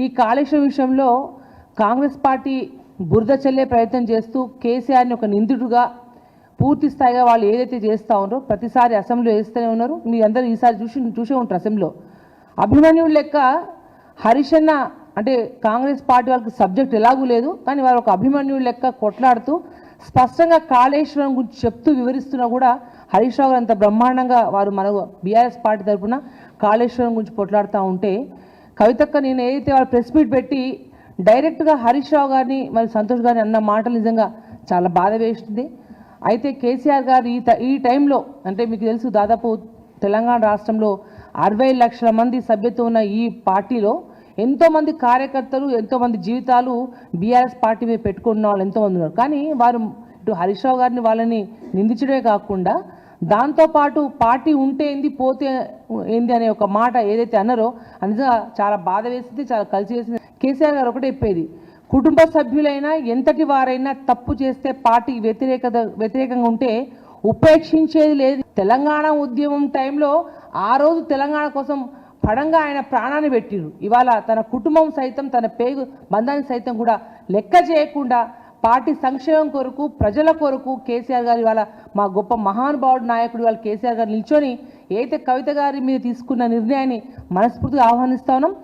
ఈ కాళేశ్వరం విషయంలో కాంగ్రెస్ పార్టీ బురద చల్లే ప్రయత్నం చేస్తూ కేసీఆర్ని ఒక నిందితుడుగా పూర్తి స్థాయిగా వాళ్ళు ఏదైతే చేస్తూ ఉన్నారో ప్రతిసారి అసెంబ్లీలో వేస్తూనే ఉన్నారు. మీ అందరూ ఈసారి చూసే ఉంటారు. అసెంబ్లీలో అభిమన్యుడు లెక్క హరీష్ అన్న అంటే కాంగ్రెస్ పార్టీ వాళ్ళకి సబ్జెక్ట్ ఎలాగూ లేదు, కానీ వారు ఒక అభిమన్యుడు లెక్క కొట్లాడుతూ స్పష్టంగా కాళేశ్వరం గురించి చెప్తూ వివరిస్తున్నా కూడా హరీష్ రావు గారు అంత బ్రహ్మాండంగా వారు మన బీఆర్ఎస్ పార్టీ తరఫున కాళేశ్వరం గురించి కొట్లాడుతూ ఉంటే కవితక్క నేను ఏదైతే వాళ్ళు ప్రెస్ మీట్ పెట్టి డైరెక్ట్గా హరీష్ రావు గారిని మరి సంతోష్ గారిని అన్న మాటలు నిజంగా చాలా బాధ వేస్తుంది. అయితే కేసీఆర్ గారు ఈ టైంలో అంటే మీకు తెలుసు దాదాపు తెలంగాణ రాష్ట్రంలో 60 లక్షల మంది సభ్యత్వం ఉన్న ఈ పార్టీలో ఎంతోమంది కార్యకర్తలు ఎంతోమంది జీవితాలు బీఆర్ఎస్ పార్టీ మీద పెట్టుకున్న వాళ్ళు ఎంతోమంది ఉన్నారు. కానీ వారు ఇటు హరీష్ రావు గారిని వాళ్ళని నిందించడమే కాకుండా దాంతోపాటు పార్టీ ఉంటే ఏంది పోతే ఏంది అనే ఒక మాట ఏదైతే అన్నారో నిజంగా చాలా బాధ వేసింది, చాలా కలిసి వేసింది. కేసీఆర్ గారు ఒకటే చెప్పేది, కుటుంబ సభ్యులైనా ఎంతటి వారైనా తప్పు చేస్తే పార్టీ వ్యతిరేకంగా ఉంటే ఉపేక్షించేది లేదు. తెలంగాణ ఉద్యమం టైంలో ఆ రోజు తెలంగాణ కోసం పడంగా ఆయన ప్రాణాన్ని పెట్టిరు. ఇవాళ తన కుటుంబం సైతం తన పేగు బంధాన్ని సైతం కూడా లెక్క చేయకుండా పార్టీ సంక్షేమం కొరకు ప్రజల కొరకు కేసీఆర్ గారు ఇవాళ మా గొప్ప మహానుభావుడు నాయకుడు ఇవాళ కేసీఆర్ గారు నిల్చొని ఏదైతే కవిత గారి మీద తీసుకున్న నిర్ణయాన్ని మనస్ఫూర్తిగా ఆహ్వానిస్తా ఉన్నాం.